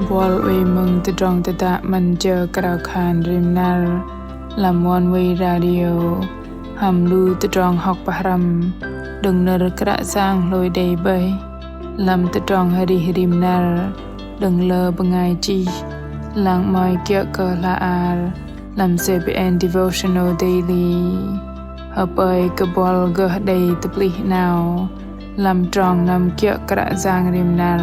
bol we mung te drong te da man je kara khan rim nar làm one way radio hầm lu te drong học param đừng nở kara sang lôi đầy bay làm te drong hari rim nar đừng lơ bengai chi lang moi kia cơ la ar làm CBN devotional daily hợp ơi cơ bol gơ đầy tập li nào làm tròn nằm kia kara sang rim nar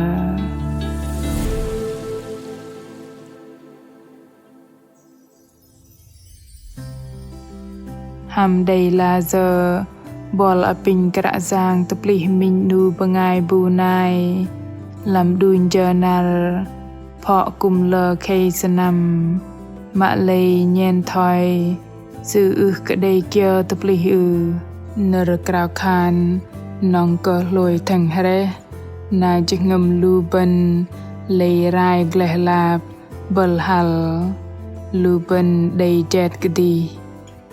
hầm đầy là giờ bol apin kara giang tập li mình nu bengai bu nai làm đun giờ nar phọ cùng lờ khay sanam mạ lây nhen thoi sự cái đây kia tập li nở krao khan nong cơ lôi thành hare na chỉ ngầm lu ben lây rai gle lạp bel hal lu ben đầy jet cái đi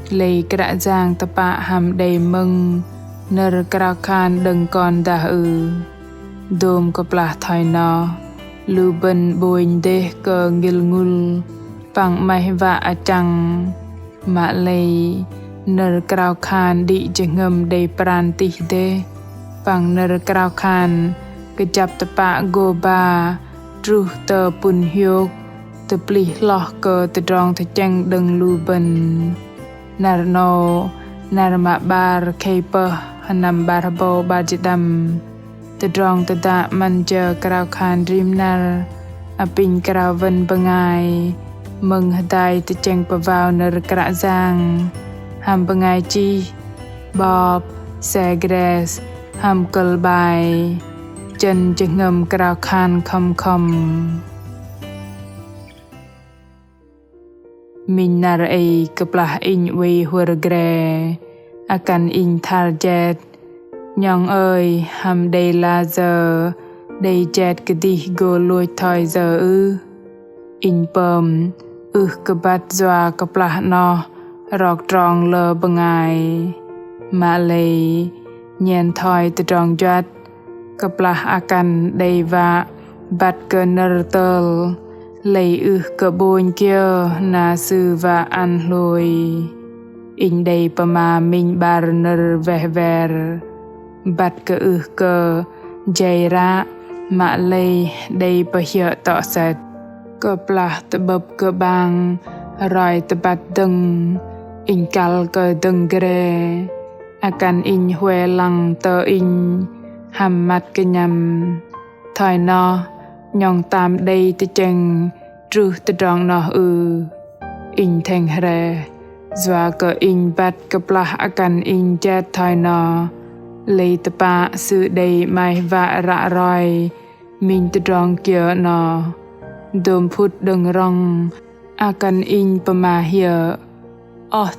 lây kara giang tập hàm đầy mừng nở krao khan đừng còn đã dôm có plah thoi no lu ben boin de cơ ngil ngul pang mai va chang mạ lây nở krao khan đi chỉ ngầm đầy pranti de pang nở krao khan cái chập tập go ba tru tờ pun hiok tập li lo cơ tập rong tập chang đừng lu ben nar no nar ma bar keeper hanam bar bo bajidam tập rong tập da man je krao khan rim nar apin krao ven bengai mừng hadai tập chang pa vào nở kra giang ham bengai chi bob segres ham kal bai chân chừng ngầm krao khan khom min nar ai kaplah in we hurgre akan in target nhong ơi ham đây là giờ đây jet cái đi go lôi thoi giờ in pom cái bát doa kaplah no rọc tròn lơ bengai mà lây nhen thoi từ tròn jat kaplah akan đây và bat ke nertel lây ke boin kia na sư và an lôi in đây pama min bar ner vehver bat ke ke jaira mà lây đây pa hiya to set kaplah tebab ke bang roi tebat deng in kal ke deng gre akan in hue lang tơ in hàm mặt cái nhầm thời no nhong tam đây te cheng tru te dong no in theng hre zwa ke in bat kaplah akan in jet thời no lei te pa sự đây mai va ra roi min te dong kia no dom phut đừng rong akan in pama hia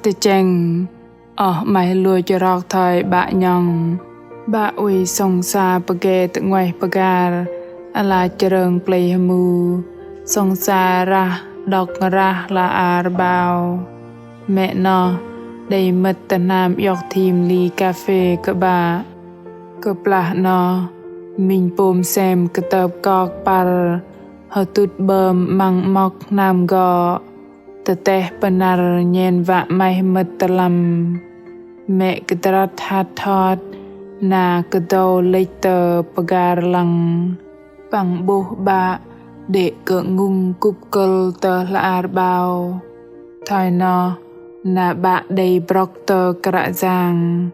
te cheng mai lùi cho rọc thời bạ nhong ba uy song sa page tự ngoài pagar ala chereng play hamu song sa ra đọc ra là ar bao mẹ no đầy mật tần nam yọc thìm ly cà phê cơ bà cơ plah no mình pom xem cơ tập cọc par hờ tụt bơm măng mọc nam gò tờ teh penar nhen vạ mai mật tờ lâm mẹ cơ trat hát thọt na cơ đâu lấy tờ pagar lăng bằng bố bạ để cỡ ngung cúp cơ tờ là ar bao thoi no na bạ đầy brok tờ kra giang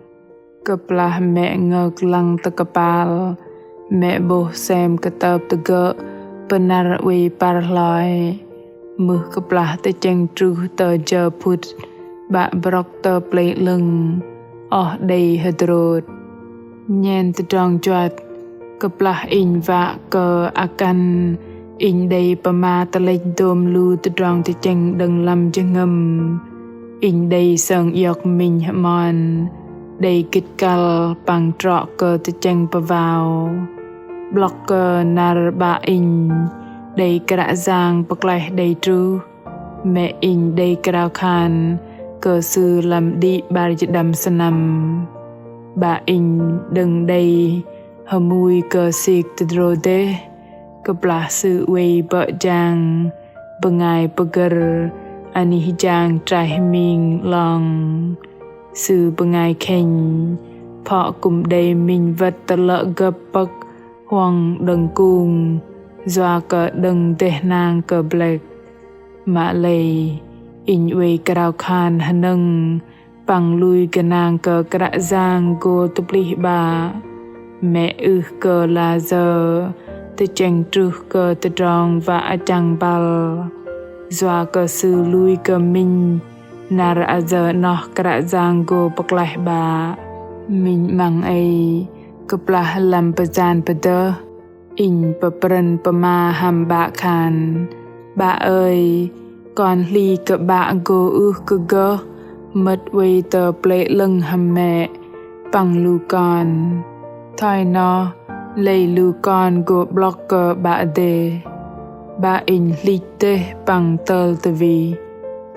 cập là mẹ ngược lăng tờ kapal mẹ bố xem cơ tập tờ gỡ penar uy par loi mưa cập là tờ cheng tru tờ giờ put bạ brok tờ play lưng đầy hydrot nhen từ trong chuột kaplah in và cơ akan in đây pama ta lệch dom lu từ trong từ cheng đừng làm cho ngầm in đây sơn yok mình mòn đây kịch cal bằng trọ cơ từ cheng pa vào blocker nar ba in đây kra giang paklai đây tru mẹ in đây krao khan cơ sư làm đi bar đam sanam ba in đừng đây hamui cơ sik tedrode keplah sự quay bợ chàng bengai peger ani chàng trai mình lòng sự bengai khen phọ cùng đầy mình vật tờ lợ gập bậc hoàng đừng cung doa cờ đừng tê nàng cờ blek mạ lầy in uy krao khan hanung bằng lui cái nàng cờ krạ giang go tập li ba mẹ cờ là giờ te cheng tru cờ te tròn và chang bal doa cờ sư lui cờ minh nar a giờ nó krạ giang go bậc lai ba mình mang ai keplah lam pesan peder in pepren pema ham ba khan ba ơi con ly cờ bạ go cơ gơ mất quay tờ ple lưng hầm mẹ bằng lưu con thôi nó lấy lưu con go blocker bạ đề ba in ly tê bằng tờ tờ vì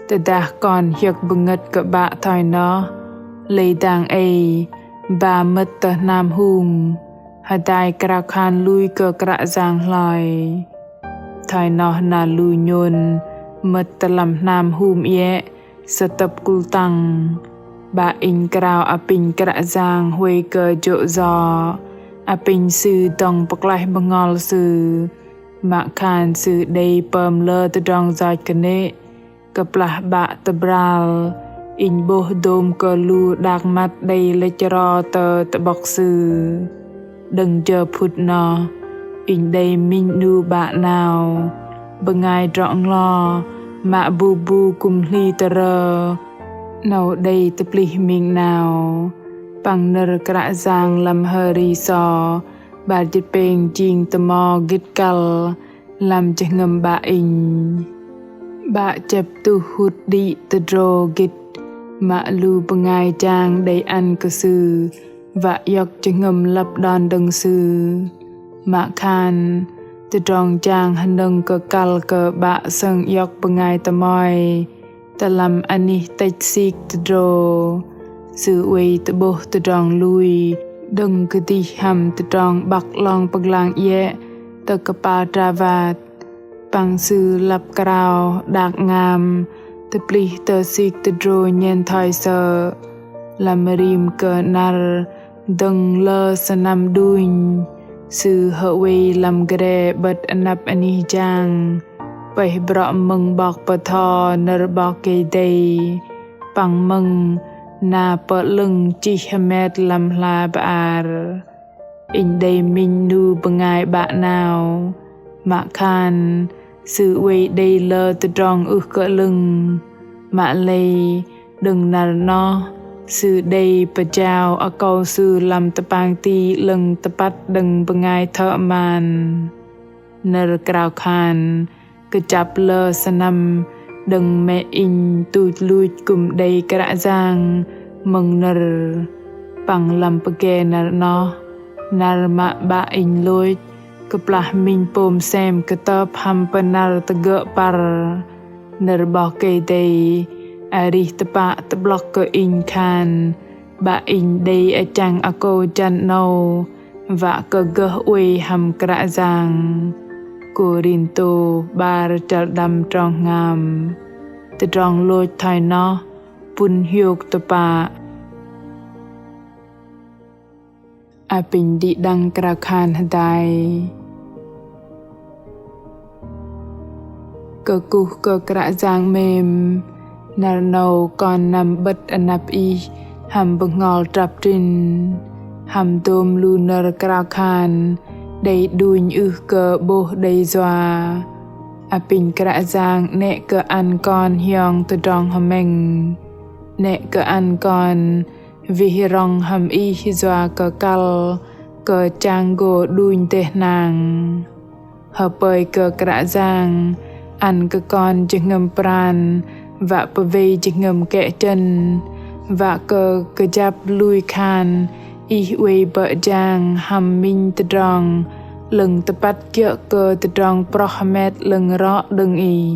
tờ đá con hiệp bưng ngất cờ bạ thôi nó lấy đàng ấy ba mất tờ nam hùm hà đai krao khan lui cờ krạ giang lòi thôi nó là lui nhôn mất tờ làm nam hùm ye sơ tập cul tăng ba in krao a pin krạ giang huê cờ chỗ giò a pin sư tông bậc lai bằng ngol sư mạ khan sư đầy pơm lơ tờ đong giỏi cờ nệ keplah bạ tờ bral in boh dôm cờ lu đạc mặt đầy lê chro tờ tờ bọc sư đừng chờ phút nó in đầy minh nu bạ nào bengai trọn lo mạ bu bu cùng ly tờ rơ nấu đầy tập ly mình nào bằng nơ krạ giang làm hơ ri sò bà chít bền chiên tờ mò gít cալ làm cho ngầm bà in bà chập tu hút đi tờ rô gít mạ lu bengai chang đầy ăn cơ sư và yọc cho ngầm lập đòn đừng sư mạ khan tờ tròn chang hân đừng cơ cal cơ bạ sân yọc bengai tờ mòi tờ làm ani tách xích tờ rô sự uy tờ bố tờ tròn lui đừng cơ ti hầm tờ tròn bạc lòng bạc lang ye tờ cơ pa tra vạt bằng sư lập krao đạc ngam tờ pli tờ xích tờ rô nhen thoi sơ làm rim cơ nar đừng lơ sa nam đuinh sư hợ uy làm gre bật anap ani chang bảy bọ mừng bọc bờ thò nở bọc cây đầy bằng mừng na bờ lưng chi hamet làm la bar in đây minh nu bengai bạn nào mạ khan sự uy đây lơ từ tròn cỡ lưng mạ lây đừng nở nó sự đây bờ chào ở câu sư làm tập bang ti lưng tập bắt đừng bengai thợ màn nở krao khan cơ chắp lơ sa năm đừng mẹ in tụt lui cùng đầy krạ giang mừng nở bằng làm bờ kè nở nó nở mạ ba in lôi keplah mình pom xem cơ tập ham penar tờ gỡ par nở bỏ cây đầy ari tepa te blok cơ in khan ba in đây ở chang a cô chan nâu và cơ gỡ uy ham krạ giang Corinto bar chal dam trong ngam te trong lôi thai nó pun hiuk tepa a pin di đăng krạ khan hadai cơ cu cơ krạ giang mềm nà nâu còn nằm bật anap y hàm bực ngol trap trin hàm tôm lu nơ krao khan đầy đuôi cơ bô đầy doa a pin krạ giang nẹ cơ ăn con hiong từ trong hầm mình nẹ cơ ăn con vì rong hầm y doa cơ cal cơ trang gồ đuôi tê nàng hợp bơi cơ krạ giang ăn cơ con chứ ngâm pran và bờ vây chỉ ngầm kẹ chân và cơ chắp lui khan y uy bợ giang hầm minh tờ tròn lưng tờ bắt kia cơ tờ tròn prohamet lưng rõ đừng y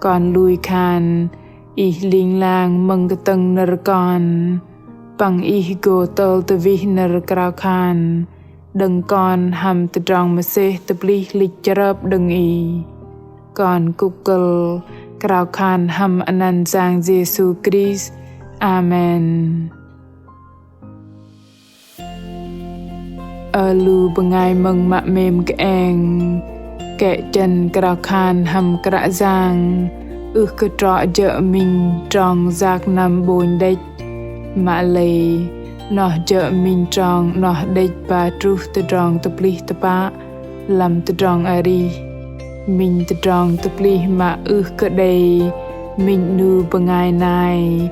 còn lui khan y linh lang mừng tờ tầng nở con bằng y gồ tờ tờ vi nở krao khan đừng còn hầm từ trong mà xê tập lý lịch chớp đừng ý còn Google Krao Khan hầm anan giang Giêsu Christ. Amen. Lu bengai mừng mạ mềm cái anh kẻ chân Krao Khan hầm krạ giang cơ trọ chợ mình trong giặc nằm bồn đếch mạ lầy nó chợ mình trong nó đếch bà truh từ trong tập lý tập bạ làm từ trong ari mình từ trong tập lý mà cơ đây mình nu bengai này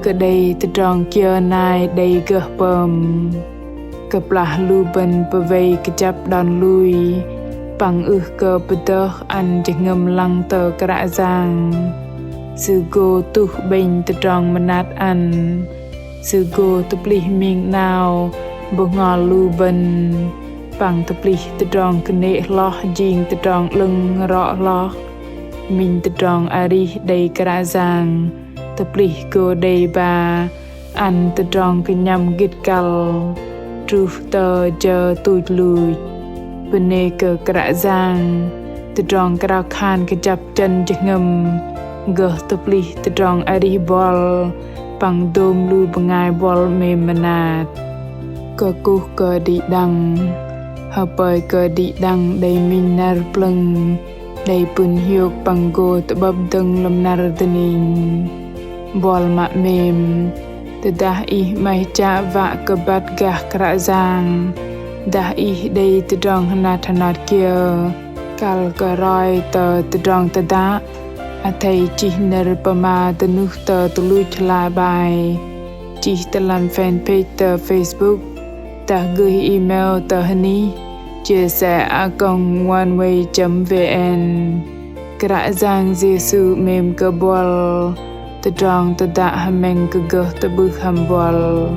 cơ đây từ trong kia này đây gỡ bầm keplah lu ben pevei kejap dan lui pang ke bedoh an jengem lang te krak zang sugo tuh ben tedong menat an sugo teplih ming nau bongol lu ben pang teplih tedong kene loh jing tedong lưng ro loh min tedong ari dei krak zang teplih go dei ba an tedong kenyam git kal truh tờ chờ tụi lùi bên nê cờ krạ giang từ trong Krao Khan cái chập chân chực ngầm gỡ tập lý từ trong ari bol bằng đôm lùi bằng ai bol mềm manat cờ cu cờ đi đăng hợp bơi cờ đi đăng đầy min nar pleng đầy pun hiuk bằng go tập bập đằng lâm nar dening bol mạ mềm dah ih mai cha va kebat gah krak zang dah ih dei tedong hanat kia kal keroi te tedong tada athai chih nerpama tenuh te tului chla bai chih dalam fanpage te Facebook ta gửi email te hani chia sẻ a@oneway.vn krak zang Giêsu mem kebol tedong teda hameng kegeh tebuh hambol